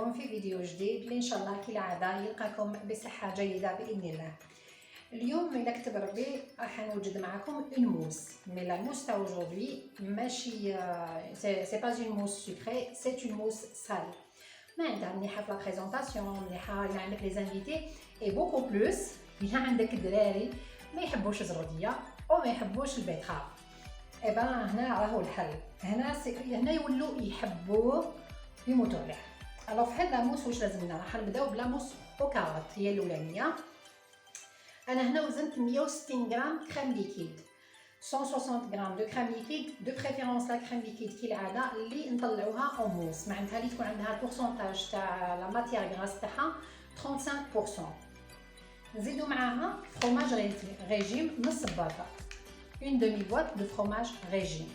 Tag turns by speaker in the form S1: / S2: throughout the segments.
S1: بكم في فيديو جديد اللي ان شاء الله كالعاده يلقاكم بصحه جيده باذن الله. اليوم الا كتب ربي راح نوجد معكم اون موس، مي لا موس تاع aujourd'hui ماشي سي با اون موس سكري، سي اون موس سال. ما عندها مليحه في لا بريزونطاسيون، مليحه الا عندك لي زانفيتي اي بوكو بلوس الا عندك دراري ما يحبوش الزروديه او ما يحبوش البيتخاف. اي بان هنا راهو الحل، هنا يولوا يحبوه يموتوا عليه. الوغ في هاد لاموس واش لازمنا؟ راح نبداو بلاموس او كاروت هي الاولانيه. انا هنا وزنت 160 غرام كريم ليكيد، 160 غرام دو كريم ليكيد، دو بريفيرونس لا كريم ليكيد كالعاده اللي نطلعوها او موس، معناتها اللي تكون عندها البورسونتاج تاع لا ماتيير غراس تاعها 35%. نزيدو معاها فروماج ريجيم نص باطه، اون دومي بواط دو فروماج ريجيم،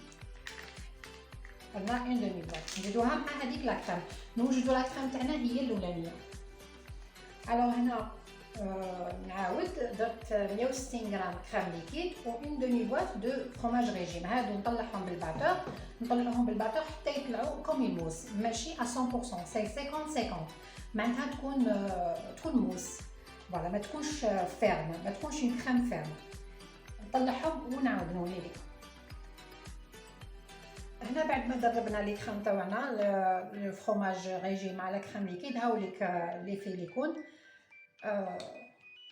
S1: قلنا اون دومي بواط نزيدوها مع هذيك لا كريم. نوجدو لا كريم تاعنا هي الاولانيه. الوغ هنا نعاود درت 160 غرام كريم ليكيد و اون دومي بواط دو فروماج ريجيم. هادو نطلعهم بالباتور حتى يطلعوا كوم الموس، ماشي 100%، سي 50-50، معناتها تكون موس فوالا، ما تكونش فيرم، ما تكونش اون كريم فيرم. نطلعهم ونعاود نولي لكم. هنا بعد ما دربنا لي كريم تاعنا الفرomاج ريجيم على كريم ليكيد، هاوليك لي في ليكون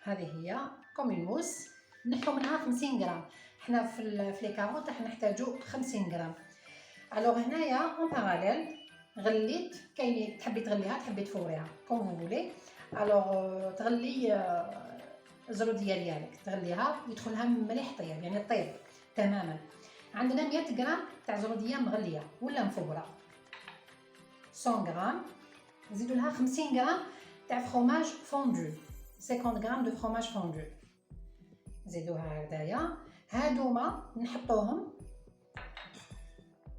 S1: هذه هي كوم الموس. نحو منها 50 غرام، حنا في لي كاروت راح نحتاجو 50 غرام. الوغ هنايا اون باراليل غليت، كاين تحبي تغليها تحبي تفوريها كوم فو فولي. الوغ تغلي الزروديه ديالك، تغليها يدخلها مليح طيب، يعني طيب تماما. عندنا 100 غرام تاع زروديه مغليه ولا مفوره، 100 غرام. نزيدو لها 50 غرام تاع فروماج فوندو، 50 غرام دو فروماج فوندو نزيدوها هكذايا. هادوما نحطوهم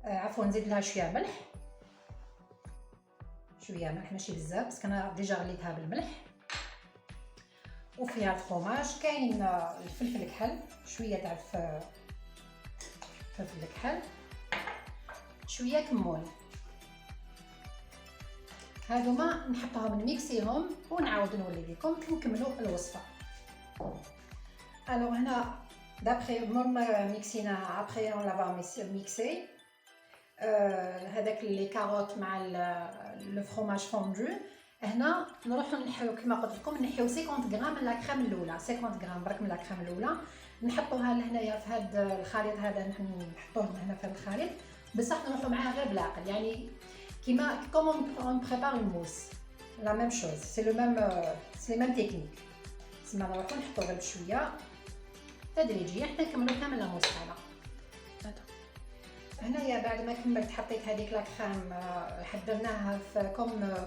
S1: عفوا نزيد لها شويه ملح، شويه ملح ماشي بزاف باسكو انا ديجا غليتها بالملح. وفيها الفرomاج، كاين الفلفل الكحل، شويه تاع فلفل الكحل، شويه كمون. هادوما نحطهم نميكسيهم ونعاود نولي لكم نكملوا الوصفه. الوغ هنا دابخي مور ما ميكسيناها ابخي اون لافا ميكسي هذاك لي كاروت مع لو فرomاج فوندو. هنا نروحو نحيو كما قلت لكم، نحيو 50 غرام من لا كريم الاولى، 50 غرام برك من لا كريم الاولى نحطوها لهنايا في هذا الخليط هذا، نحطوه هنا في الخليط بصح نروحو معاه غير بالعقل، يعني كيما كومون اون بريبار اون موس لا ميم شوز، سي لو ميم سي لي ميم تكنيك. تسمى نروحو نحطو غير بشويه تدريجيا حتى نكملو كامل لا موس تاعنا. هنايا بعد ما كملت حطيت هذيك لا كريم حضرناها في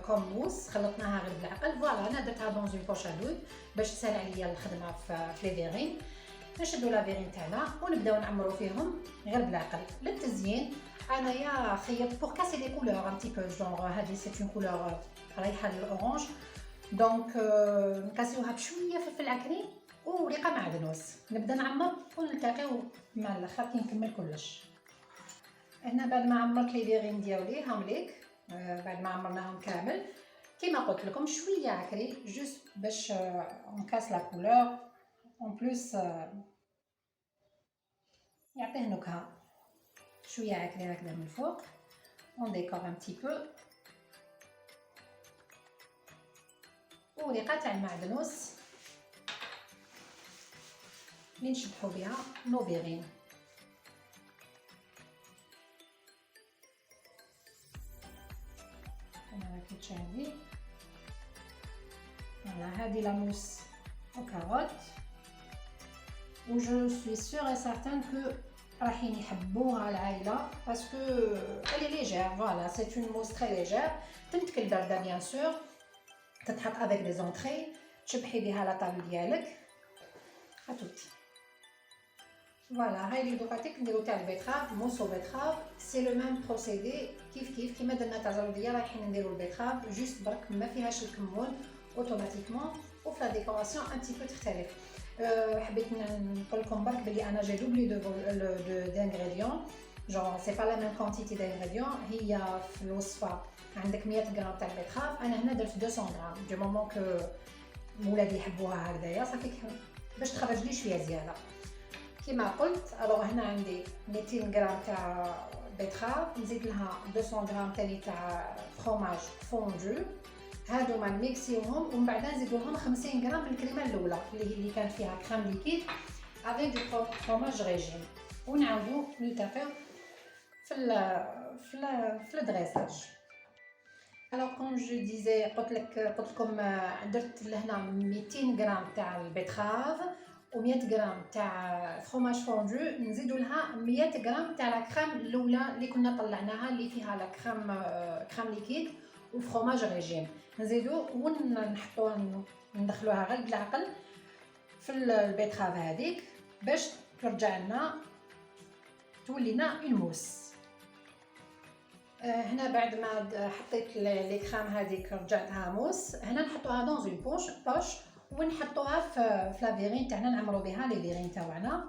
S1: كوم موس، خلطناها غير بالعقل. فوالا انا درتها دون اون بوش ا لود باش تسهل عليا الخدمه في لي فيرين. نشدو لا فيرين تاعنا ونبداو نعمرو فيهم غير بالعقل. للتزيين انايا خيطت بور كاسي لي كولور ان تي بو، جونغ هذه سي اون كولور رايحه للاورانج، دونك نكاسيوها بشويه فلفل عكري وريقه معدنوس. نبدا نعمر ونلتقيو مع الاخر كي نكمل كلش. هنا بعد ما عمرت لي فيرين ديالي هامليك، بعد ما عمرناهم كامل كيما قلت لكم شويه عكري جوست باش نكاس لا كولور اون بلوس يعطيه نكهه. شويه عكري هكذا من الفوق اون ديكور ان تي بو، وريقه تاع المعدنوس اللي نشبحو بها نو فيرين. تشاهدي فوالا هذه لا موس او كاروت، و جو سوي سور اي سارتان كو راحين يحبوها العائله باسكو الي ليجير. فوالا سي اون موس تري ليجير، تمتكل بارده بيان سور، تتحط افيك دي زونطري تشبحي بها لا طابل ديالك هاتوتي. فوالا هاي اللي دوقاتك نديرو تاع البيتخاف، موس بيتخاف، سي لو ميم بروسيدي كيف كيما درنا تاع الزروديه رايحين نديرو البيتخاف، جوست برك ما فيهاش الكمون اوتوماتيكمون، وفي لا ديكوراسيون ان تي بو تختلف. حبيت نقول لكم برك بلي انا جي دوبلي دو دانغريديون، جون سي با لا ميم كونتيتي دانغريديون. هي في الوصفه عندك 100 غرام تاع البيتراف، انا هنا درت 200 غرام دو مومون كو ولادي يحبوها هكذايا صافي باش تخرج لي شويه زياده كما قلت. الوغ هنا عندي 200 غرام تاع بيتراف، نزيد لها 200 غرام تاني تاع فروماج فوندو، هادو ما نميكسيوهم ومن بعد نزيدو لهم 50 غرام من الكريمه الاولى اللي كانت فيها كريم ليكيد افيك دو فروماج ريجيم، ونعاودو نلتقيو في الدريساج. الوغ كون جو ديزي قلت لكم درت لهنا 200 غرام تاع البيتراف و100 غرام تاع فروماج فوندو، نزيدو لها 100 غرام تاع لا كريم الاولى اللي كنا طلعناها اللي فيها لا كريم ليكيد وفروماج ريجيم، نزيدو ونحطوها ندخلوها غير بالعقل في البيتراف هذيك باش ترجع لنا تولينا اون موس. هنا بعد ما حطيت لي كريم هذيك رجعتها موس، هنا نحطوها دون اون بوش ونحطوها في لا فيرين تاعنا، نعمرو بها لي فيرين تاعنا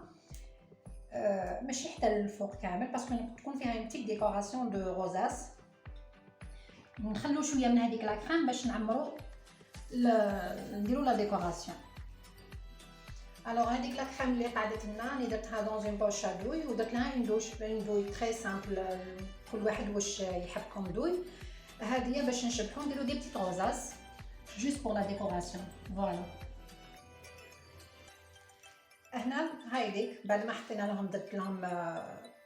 S1: ماشي حتى للفوق كامل باسكو تكون فيها بتيك ديكوراسيون دو روزاس، نخلو شويه من هذيك لا كريم باش نعمرو نديرو لا ديكوراسيون. الوغ هذيك لا كريم اللي قعدت لنا راني درتها دون اون بوش دوي ودرت لها اون دوي تري سامبل، كل واحد واش يحب كوم دوي. هذه باش نشبحو نديرو دي بتيت روزاس جوست بور لا ديكوراسيون. فوالا هنا هايديك بعد ما حطينا لهم درت لهم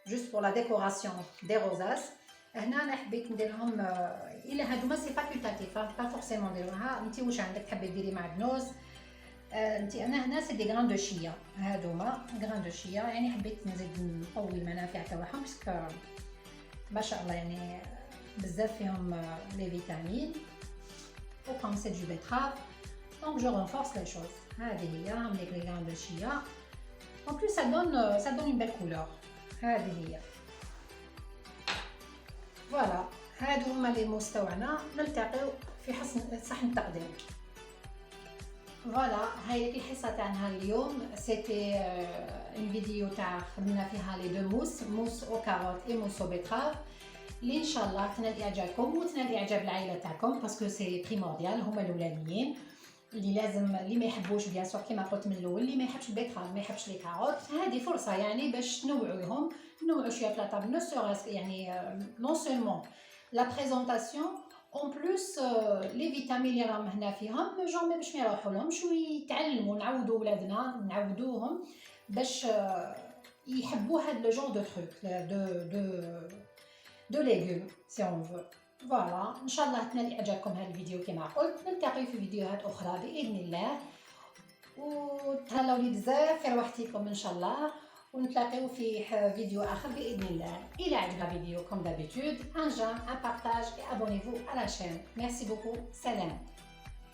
S1: جوست بور لا ديكوراسيون دي روزاس. هنا انا حبيت ندير لهم الى هادوما سي فاكولتاتيف با فورسيمون ديروها انت واش عندك تحبي ديري معدنوس انت. انا هنا سي دي غران دو شيا، هادوما غران دو شيا يعني حبيت نزيد نقوي المنافع تاعهم باسكو ما شاء الله يعني بزاف فيهم لي فيتامين و كوم سي دو بيتراف دونك جو رونفورس لي شوز. هذه هي راهم لي غران دو شيا en plus ça donne une belle couleur. هذه هي فوالا هادو هما لي موس تاعنا، نلتقيو في صحن التقديم. فوالا هاي الحصه تاعنا اليوم سيتي اون فيديو تاع خدمنا فيها لي دو موس او كاروت اي موس او بيتراف اللي ان شاء الله تنال اعجابكم وتنال اعجاب العائله تاعكم باسكو سي بريمورديال. هما الاولانيين اللي لازم اللي ما يحبوش بيان سور كيما قلت من الاول اللي ما يحبش البيتراف ما يحبش لي كاروت، هذه فرصه يعني باش تنوعوهم نوعوا شويه في لاطابل نو سوريس يعني نون سولمون لا بريزونطاسيون اون بلوس لي فيتامين اللي راهم هنا فيهم جون باش ما يروحولهمش ويتعلموا نعودوا ولادنا نعودوهم باش يحبوا هاد لو جون دو تروك دو ليغوم سي اون فو. فوالا ان شاء الله تنال اعجابكم هذا الفيديو كما قلت، نلتقي في فيديوهات اخرى باذن الله وتهلاو لي بزاف في رواحتكم ان شاء الله، ونتلاقيو في فيديو اخر باذن الله. الى عجب الفيديو كوم دابيتود ان جام ان بارطاج et abonnez-vous à la chaîne. Merci beaucoup. Salam.